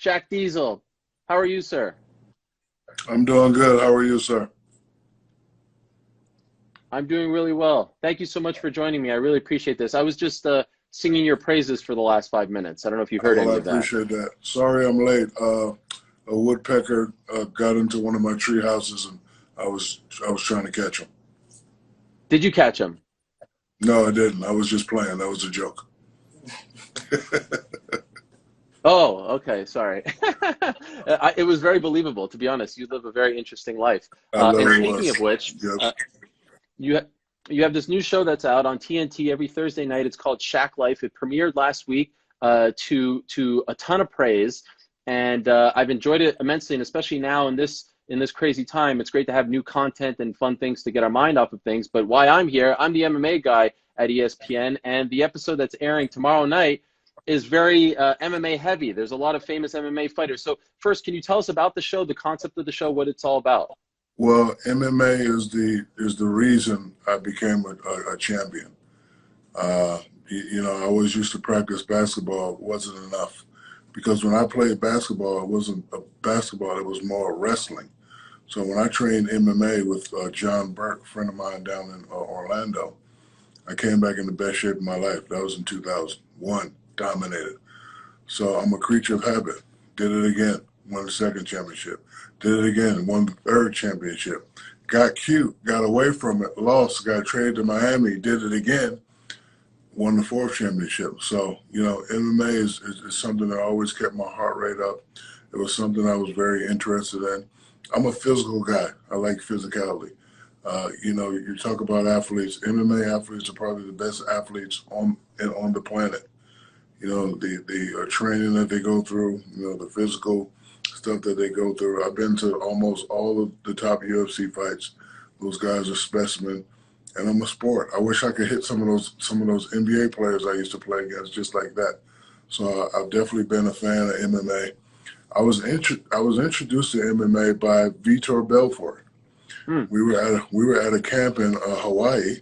Shaq Diesel. How are you, sir? I'm doing good. How are you, sir? I'm doing really well. Thank you so much for joining me. I really appreciate this. I was just singing your praises for the last 5 minutes. I don't know if you heard Well, any I of that. appreciate that. Sorry I'm late. A woodpecker got into one of my tree houses, and I was trying to catch him. Did you catch him? No, I didn't. I was just playing. That was a joke. Oh, okay. Sorry. It was very believable, to be honest. You live a very interesting life. I And literally speaking was. of which, Yes. you you have this new show that's out on TNT every Thursday night. It's called Shaq Life. It premiered last week to a ton of praise, and I've enjoyed it immensely. And especially now in this crazy time, it's great to have new content and fun things to get our mind off of things. But why I'm here, I'm the MMA guy at ESPN, and the episode that's airing tomorrow night is very MMA heavy. There's a lot of famous MMA fighters. So first, can you tell us about the show, the concept of the show, what it's all about? Well, MMA is the reason I became a champion. I always used to practice basketball. It wasn't enough because when I played basketball, it wasn't a basketball. It was more wrestling. So when I trained MMA with John Burke, a friend of mine down in Orlando, I came back in the best shape of my life. That was in 2001, dominated. So I'm a creature of habit. Did it again, won the second championship. Did it again, won the third championship. Got cute, got away from it, lost, got traded to Miami, did it again, won the fourth championship. So, MMA is something that always kept my heart rate up. It was something I was very interested in. I'm a physical guy. I like physicality. You talk about athletes. MMA athletes are probably the best athletes on the planet. The training that they go through, the physical stuff that they go through. I've been to almost all of the top UFC fights. Those guys are specimen, and I'm a sport. I wish I could hit some of those NBA players I used to play against just like that. So I've definitely been a fan of MMA. I was introduced to MMA by Vitor Belfort. Hmm. We were at a camp in Hawaii,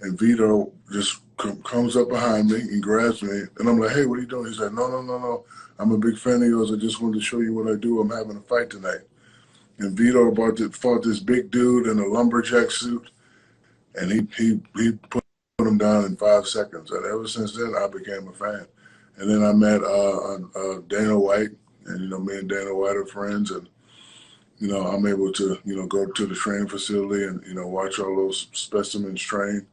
and Vitor just comes up behind me and grabs me, and I'm like, "Hey, what are you doing?" He said, "No, no, no, no. I'm a big fan of yours. I just wanted to show you what I do. I'm having a fight tonight." And Vitor fought this big dude in a lumberjack suit, and he put him down in 5 seconds. And ever since then, I became a fan. And then I met Dana White, and me and Dana White are friends, and I'm able to go to the training facility and watch all those specimens train.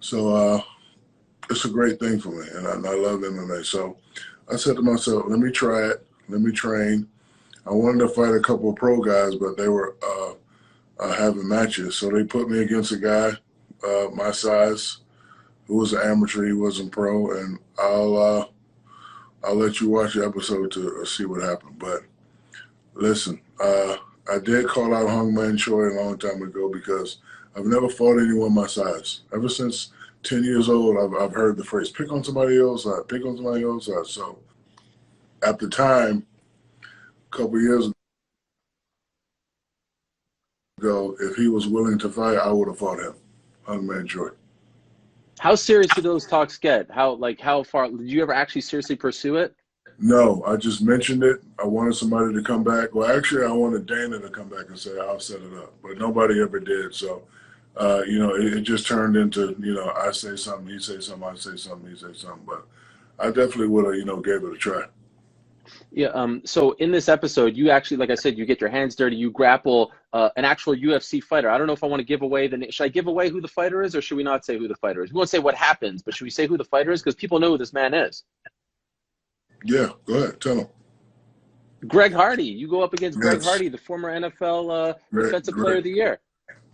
So it's a great thing for me, and I love MMA. So I said to myself, let me try it. Let me train. I wanted to fight a couple of pro guys, but they were having matches. So they put me against a guy my size who was an amateur. He wasn't pro, and I'll let you watch the episode to see what happened. But listen, I did call out Hung Man Choi a long time ago because I've never fought anyone my size. Ever since 10 years old, I've heard the phrase, pick on somebody else, pick on somebody else. So at the time, a couple of years ago, if he was willing to fight, I would have fought him, Hung Man Choi. How serious do those talks get? How far did you ever actually seriously pursue it? No, I just mentioned it. I wanted somebody to come back. Well, actually, I wanted Dana to come back and say, I'll set it up. But nobody ever did. So, it just turned into, I say something, he say something, I say something, he say something. But I definitely would have, gave it a try. Yeah. So in this episode, you actually, like I said, you get your hands dirty. You grapple an actual UFC fighter. I don't know if I want to give away the name. Should I give away who the fighter is, or should we not say who the fighter is? We won't say what happens, but should we say who the fighter is? Because people know who this man is. Yeah, go ahead. Tell him. Greg Hardy. You go up against Greg Yes. Hardy, the former NFL Defensive Player of the Year.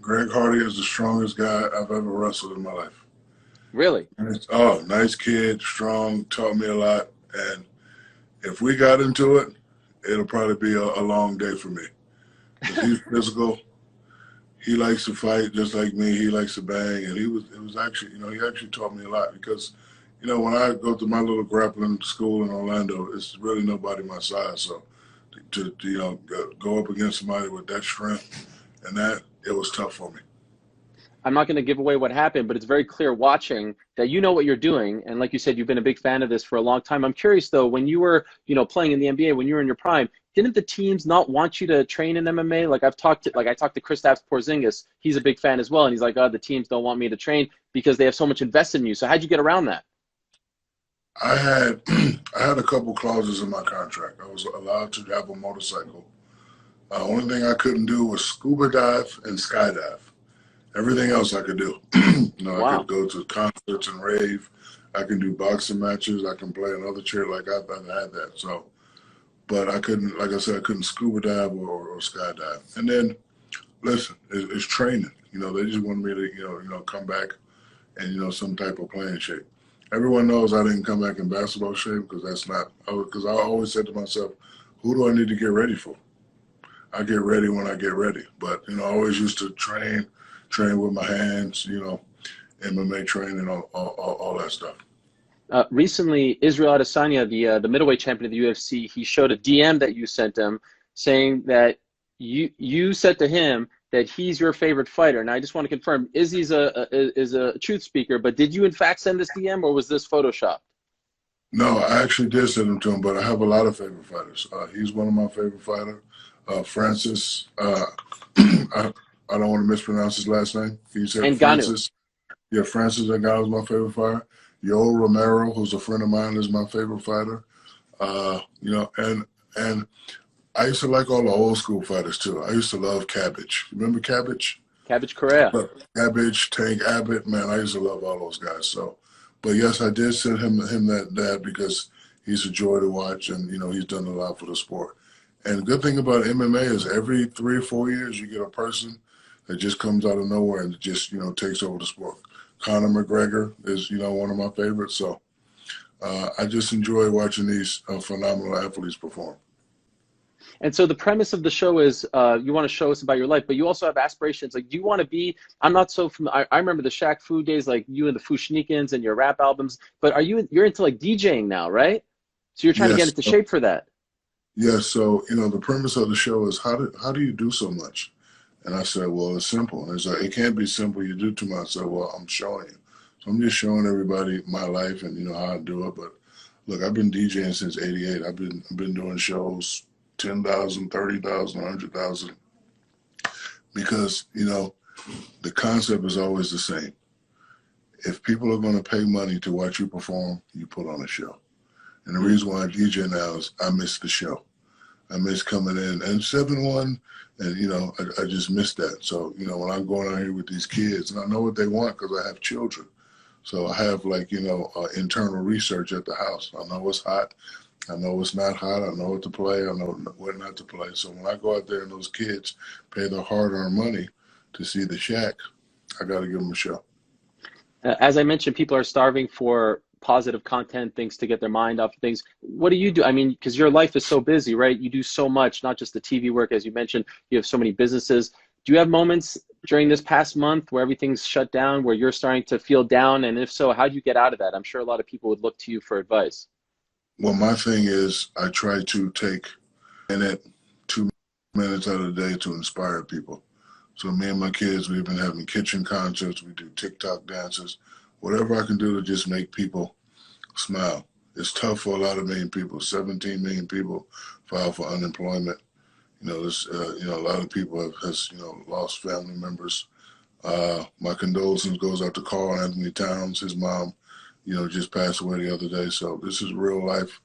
Greg Hardy is the strongest guy I've ever wrestled in my life. Really? Oh, nice kid, strong, taught me a lot. And if we got into it, it'll probably be a long day for me. He's physical. He likes to fight just like me. He likes to bang. And it was actually, he actually taught me a lot because, when I go to my little grappling school in Orlando, it's really nobody my size. So to go up against somebody with that strength and that, it was tough for me. I'm not going to give away what happened, but it's very clear watching that you know what you're doing. And like you said, you've been a big fan of this for a long time. I'm curious though, when you were, playing in the NBA, when you were in your prime, didn't the teams not want you to train in MMA? Like I talked to Kristaps Porzingis. He's a big fan as well, and he's like, "Oh, the teams don't want me to train because they have so much invested in you." So how'd you get around that? I had I had a couple clauses in my contract. I was allowed to have a motorcycle. Only thing I couldn't do was scuba dive and skydive. Everything else I could do. I could Wow. go to concerts and rave. I can do boxing matches. I can play another chair. Like I've had that. So, but I couldn't. Like I said, I couldn't scuba dive or skydive. And then, listen, it's training. They just wanted me to come back and some type of playing shape. Everyone knows I didn't come back in basketball shape because that's not. Because I always said to myself, who do I need to get ready for? I get ready when I get ready. But I always used to train with my hands. MMA training, all that stuff. Recently, Israel Adesanya, the middleweight champion of the UFC, he showed a DM that you sent him saying that you said to him that he's your favorite fighter. And I just want to confirm, Izzy's is a truth speaker, but did you in fact send this DM or was this Photoshop? No, I actually did send him to him, but I have a lot of favorite fighters. He's one of my favorite fighters. Francis, I don't want to mispronounce his last name. He said And Ganu. Francis. Yeah, Francis Ngannou is my favorite fighter. Yoel Romero, who's a friend of mine, is my favorite fighter. And I used to like all the old school fighters too. I used to love Cabbage. Remember Cabbage? Cabbage Correa. Cabbage, Tank Abbott, man, I used to love all those guys. So, but yes, I did send him that because he's a joy to watch, and he's done a lot for the sport. And the good thing about MMA is every 3 or 4 years you get a person that just comes out of nowhere and just takes over the sport. Conor McGregor is one of my favorites. So I just enjoy watching these phenomenal athletes perform. And so the premise of the show is you want to show us about your life, but you also have aspirations. Like, do you want to be, I'm not so familiar, I remember the Shaq Fu days, like you and the Fushnikins and your rap albums, but you're into like DJing now, right? So you're trying to get Yes. into shape for that. Yes. So, the premise of the show is how do you do so much? And I said, well, it's simple. And it's like, it can't be simple. You do too much. I said, well, I'm showing you. So I'm just showing everybody my life and, how I do it. But look, I've been DJing since '88. I've been doing shows 10,000, 30,000, 100,000 because, the concept is always the same. If people are going to pay money to watch you perform, you put on a show. And the reason why I DJ now is I miss the show. I miss coming in and 7-1, and I just miss that. So when I'm going out here with these kids, and I know what they want because I have children, so I have internal research at the house. I know what's hot, I know what's not hot, I know what to play, I know what not to play. So when I go out there and those kids pay their hard-earned money to see the Shaq, I got to give them a show. As I mentioned, people are starving for positive content, things to get their mind off of things. What do you do? I mean, because your life is so busy, right? You do so much, not just the TV work, as you mentioned, you have so many businesses. Do you have moments during this past month where everything's shut down, where you're starting to feel down? And if so, how do you get out of that? I'm sure a lot of people would look to you for advice. Well, my thing is I try to take a minute, 2 minutes out of the day to inspire people. So me and my kids, we've been having kitchen concerts. We do TikTok dances, whatever I can do to just make people smile. It's tough for a lot of million people. 17 million people file for unemployment. A lot of people has lost family members. My condolences goes out to Carl Anthony Towns. His mom, just passed away the other day. So this is real life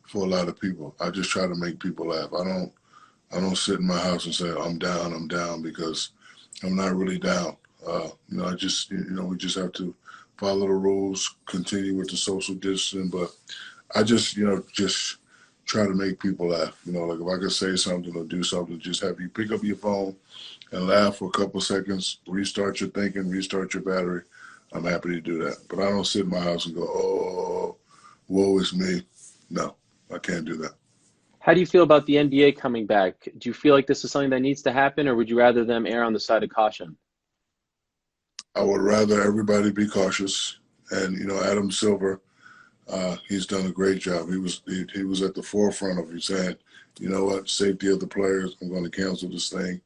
for a lot of people. I just try to make people laugh. I don't sit in my house and say I'm down because I'm not really down. I just we just have to follow the rules, continue with the social distancing, but I just just try to make people laugh. Like if I could say something or do something, just have you pick up your phone and laugh for a couple seconds, restart your thinking, restart your battery. I'm happy to do that. But I don't sit in my house and go, oh, woe is me. No, I can't do that. How do you feel about the NBA coming back? Do you feel like this is something that needs to happen, or would you rather them err on the side of caution? I would rather everybody be cautious. And, Adam Silver, he's done a great job. He was at the forefront of saying, you know what, safety of the players, I'm going to cancel this thing.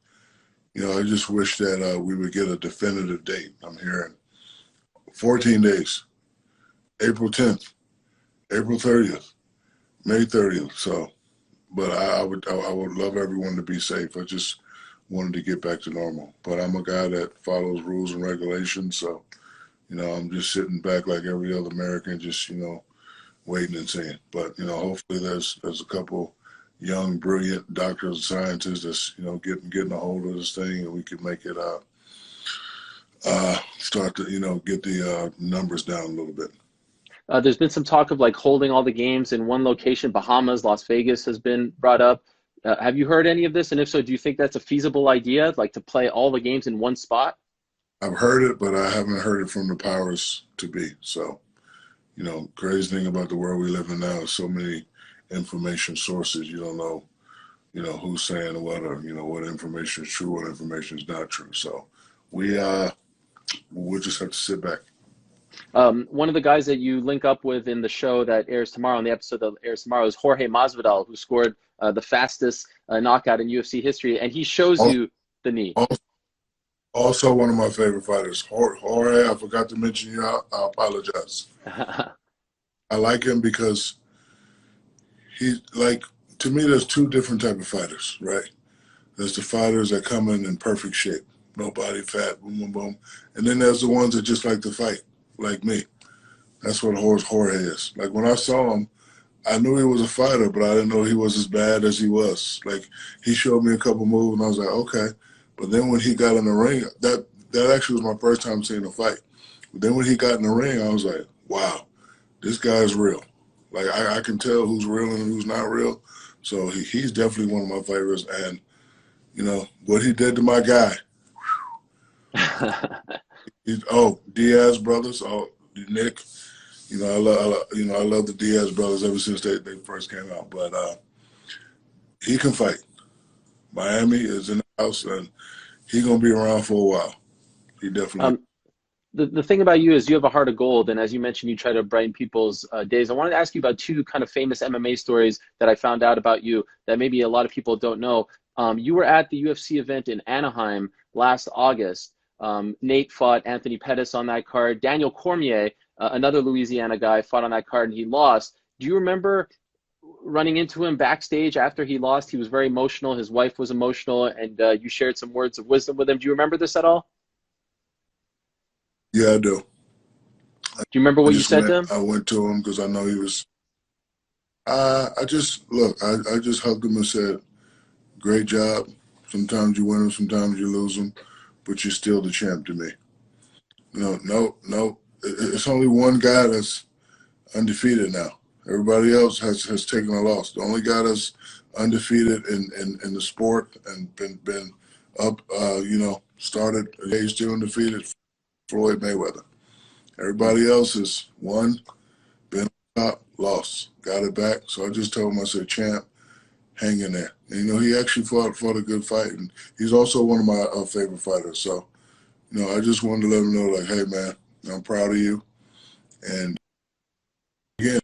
I just wish that we would get a definitive date. I'm hearing 14 days, April 10th, April 30th, May 30th. So, but I would love everyone to be safe. I just wanted to get back to normal. But I'm a guy that follows rules and regulations. So, I'm just sitting back like every other American, just, waiting and seeing. But, hopefully there's a couple young, brilliant doctors and scientists that's, getting a hold of this thing, and we can make it start to, get the numbers down a little bit. There's been some talk of like holding all the games in one location. Bahamas, Las Vegas has been brought up. Have you heard any of this? And if so, do you think that's a feasible idea, like to play all the games in one spot? I've heard it, but I haven't heard it from the powers to be. So, crazy thing about the world we live in now is so many information sources. You don't know, who's saying what, or, what information is true, what information is not true. So we'll just have to sit back. One of the guys that you link up with in the show that airs tomorrow, in the episode that airs tomorrow, is Jorge Masvidal, who scored the fastest knockout in UFC history, and he shows you the knee. Also one of my favorite fighters, Jorge. I forgot to mention you. I apologize. I like him because he's like, to me, there's two different type of fighters, right? There's the fighters that come in perfect shape, no body fat, boom, boom, boom. And then there's the ones that just like to fight, like me. That's what Jorge is. Like, when I saw him, I knew he was a fighter, but I didn't know he was as bad as he was. Like, he showed me a couple moves, and I was like, okay. But then when he got in the ring, that actually was my first time seeing a fight. But then when he got in the ring, I was like, wow, this guy's real. Like, I can tell who's real and who's not real. So he's definitely one of my favorites. And, what he did to my guy. Diaz brothers. Oh, Nick. I love the Diaz brothers ever since they first came out. But he can fight. Miami is in the house, and he's gonna be around for a while. He definitely. The thing about you is you have a heart of gold, and as you mentioned, you try to brighten people's days. I wanted to ask you about two kind of famous MMA stories that I found out about you that maybe a lot of people don't know. You were at the UFC event in Anaheim last August. Nate fought Anthony Pettis on that card. Daniel Cormier, another Louisiana guy, fought on that card, and he lost. Do you remember running into him backstage after he lost? He was very emotional. His wife was emotional, and you shared some words of wisdom with him. Do you remember this at all? Yeah, I do. Do you remember what you said to him? I went to him because I know he was. I just hugged him and said, "Great job. Sometimes you win them, sometimes you lose them, but you're still the champ to me." No. It's only one guy that's undefeated now. Everybody else has taken a loss. The only guy that's undefeated in the sport and been up, started, he's still undefeated, Floyd Mayweather. Everybody else has won, been on top, lost, got it back. So I just told him, I said, champ, hang in there. And, he actually fought a good fight. And he's also one of my favorite fighters. So, I just wanted to let him know, like, hey, man, I'm proud of you. And again,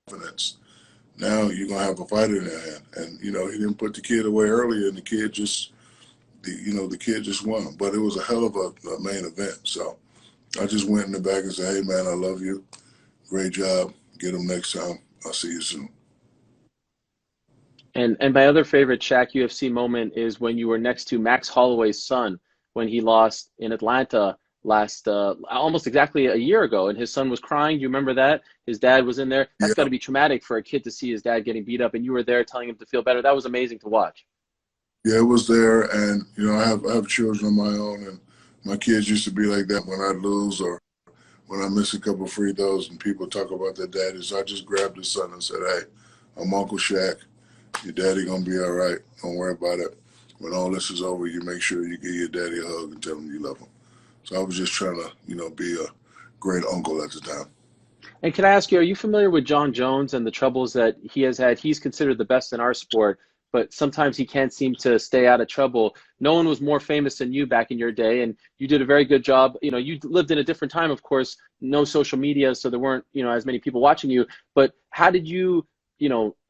confidence. Now you're going to have a fight in your hand. And, he didn't put the kid away earlier, and the kid just won. But it was a hell of a main event. So I just went in the back and said, hey, man, I love you. Great job. Get him next time. I'll see you soon. And my other favorite Shaq UFC moment is when you were next to Max Holloway's son when he lost in Atlanta last almost exactly a year ago, and his son was crying. Do you remember that? His dad was in there. That's got to be traumatic for a kid to see his dad getting beat up, and you were there telling him to feel better. That was amazing to watch. Yeah, it was there, and I have children of my own, and my kids used to be like that when I lose or when I miss a couple of free throws, and people talk about their daddy. So I just grabbed his son and said, "Hey, I'm Uncle Shaq. Your daddy gonna be all right. Don't worry about it. When all this is over, you make sure you give your daddy a hug and tell him you love him." So I was just trying to, be a great uncle at the time. And can I ask you, are you familiar with John Jones and the troubles that he has had? He's considered the best in our sport, but sometimes he can't seem to stay out of trouble. No one was more famous than you back in your day, and you did a very good job. You know, you lived in a different time, of course, no social media, so there weren't, as many people watching you. But how did you,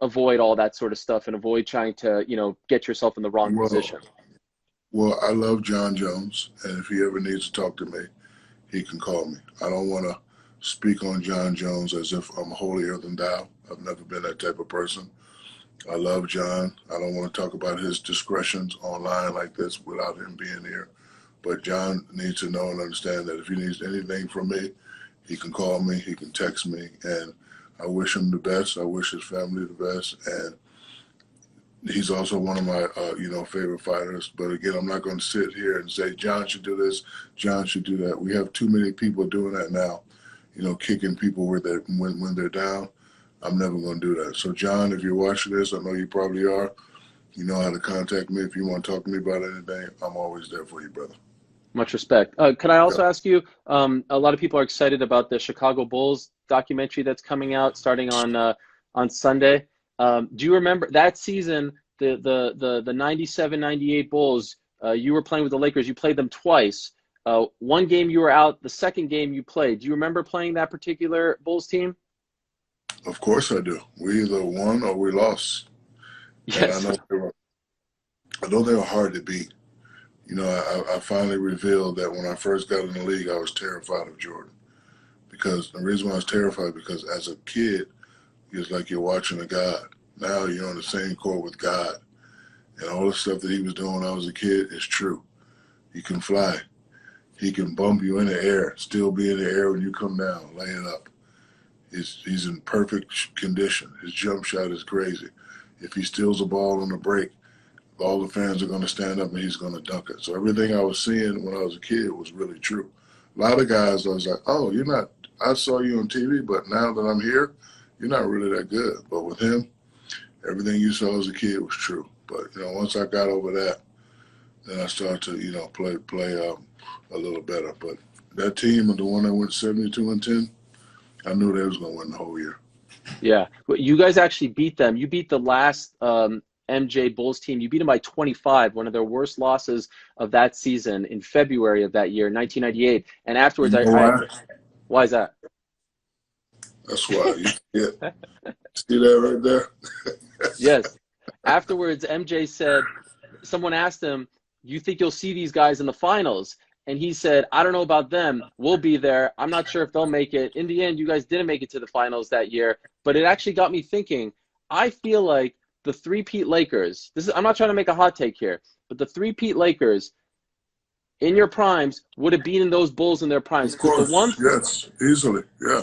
avoid all that sort of stuff and avoid trying to, get yourself in the wrong Well, position? well, I love John Jones, and if he ever needs to talk to me, he can call me. I don't want to speak on John Jones as if I'm holier than thou. I've never been that type of person. I love John. I don't want to talk about his discretions online like this without him being here. But John needs to know and understand that if he needs anything from me, he can call me, he can text me, and I wish him the best. I wish his family the best, and he's also one of my, favorite fighters. But again, I'm not going to sit here and say John should do this, John should do that. We have too many people doing that now, kicking people where when they're down. I'm never going to do that. So, John, if you're watching this, I know you probably are. You know how to contact me if you want to talk to me about anything. I'm always there for you, brother. Much respect. Could I Yeah. also ask you, a lot of people are excited about the Chicago Bulls documentary that's coming out starting on Sunday. Do you remember that season, the 97-98 Bulls? You were playing with the Lakers. You played them twice. One game you were out. The second game you played. Do you remember playing that particular Bulls team? Of course I do. We either won or we lost. And Yes. I know they were hard to beat. I finally revealed that when I first got in the league, I was terrified of Jordan. Because the reason why I was terrified, because as a kid, it's like you're watching a God. Now you're on the same court with God. And all the stuff that he was doing when I was a kid is true. He can fly. He can bump you in the air, still be in the air when you come down, lay it up. He's in perfect condition. His jump shot is crazy. If he steals a ball on the break, all the fans are going to stand up and he's going to dunk it. So everything I was seeing when I was a kid was really true. A lot of guys, I was like, oh, you're not, I saw you on TV, but now that I'm here, you're not really that good. But with him, everything you saw as a kid was true. But, once I got over that, then I started to, play a little better. But that team, the one that went 72-10, I knew they was going to win the whole year. Yeah. Well, you guys actually beat them. You beat the last MJ Bulls team. You beat them by 25, one of their worst losses of that season in February of that year, 1998. And afterwards, You know why? why is that? That's why. See that right there? Yes. Afterwards, MJ said, someone asked him, you think you'll see these guys in the finals? And he said, I don't know about them. We'll be there. I'm not sure if they'll make it. In the end, you guys didn't make it to the finals that year. But it actually got me thinking. I feel like the three-peat Lakers, I'm not trying to make a hot take here, but the three-peat Lakers in your primes would have beaten those Bulls in their primes. Of Because the one, course, yes, easily, yeah.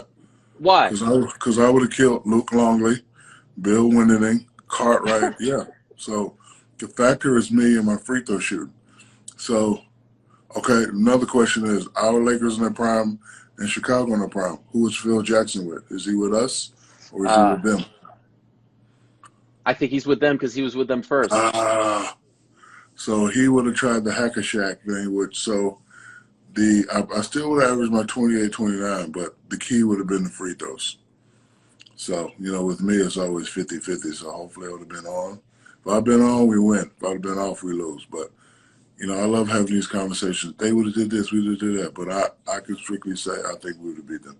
why? Because I would have killed Luke Longley, Bill Winning, Cartwright, yeah. So the factor is me and my free throw shooting. So, okay, another question is, our Lakers in their prime and Chicago in their prime, who is Phil Jackson with? Is he with us or is he with them? I think he's with them because he was with them first. So he would have tried the hacker Shaq thing, I still would have averaged my 28, 29, but the key would have been the free throws. So, with me, it's always 50-50, so hopefully I would have been on. If I've been on, we win. If I'd been off, we lose. But, I love having these conversations. They would have did this, we would have did that. But I can strictly say I think we would have beat them.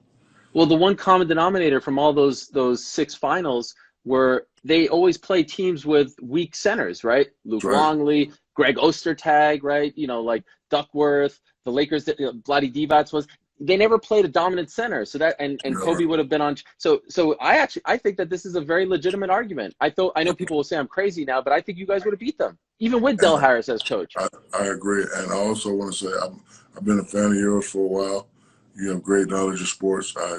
Well, the one common denominator from all those six finals were they always play teams with weak centers, right? Luke That's right. Longley, Greg Ostertag, right? Like Duckworth, the Lakers, Vladdy Divac was. They never played a dominant center, so that and Kobe would have been on. So I think that this is a very legitimate argument. I know people will say I'm crazy now, but I think you guys would have beat them, even with Del Harris as coach. I agree, and I also want to say I've been a fan of yours for a while. You have great knowledge of sports. I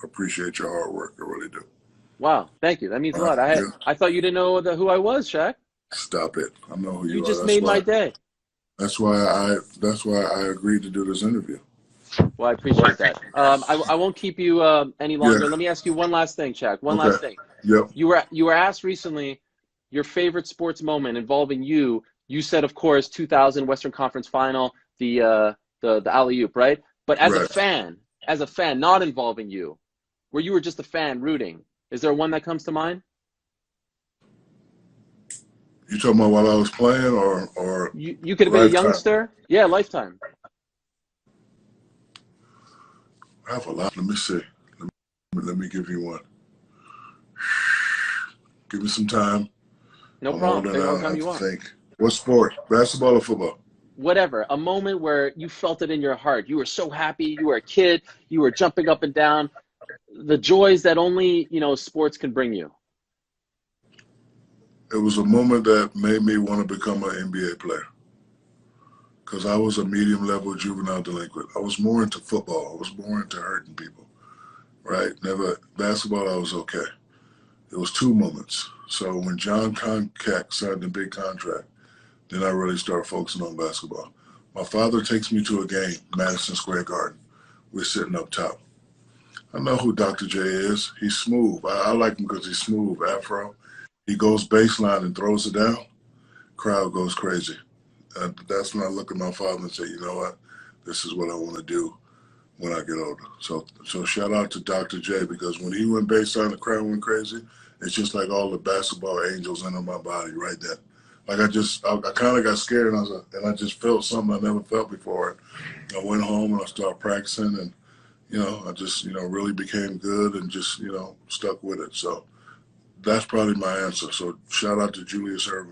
appreciate your hard work. I really do. Wow, thank you. That means a lot. I thought you didn't know who I was, Shaq. Stop it. I know who you are. You just made my day. That's why I agreed to do this interview. Well, I appreciate that. I won't keep you any longer. Let me ask you one last thing, Shaq. One last thing. Yep. You were asked recently your favorite sports moment involving you. You said, of course, 2000 Western Conference Final, the alley-oop, right? But as a fan, not involving you, where you were just a fan rooting? Is there one that comes to mind? You talking about while I was playing or You could have been a lifetime? youngster. Yeah, lifetime. I have a lot. Let me see. Let me give you one. Give me some time. No I'm problem. older Take all now. the I time have you to want. think. What sport? Basketball or football? Whatever. A moment where you felt it in your heart. You were so happy. You were a kid. You were jumping up and down. The joys that only, sports can bring you. It was a moment that made me want to become an NBA player because I was a medium level juvenile delinquent. I was more into football. I was more into hurting people, right? Never basketball. I was okay. It was two moments. So when John Concack signed the big contract, then I really started focusing on basketball. My father takes me to a game, Madison Square Garden. We're sitting up top. I know who Dr. J is. He's smooth. I like him because he's smooth, afro. He goes baseline and throws it down. Crowd goes crazy. That's when I look at my father and say, you know what? This is what I want to do when I get older. So shout out to Dr. J because when he went baseline, the crowd went crazy. It's just like all the basketball angels under my body right there. Like I kind of got scared and I just felt something I never felt before. I went home and I started practicing and I just, really became good and just, stuck with it. So that's probably my answer. So shout out to Julius Erving.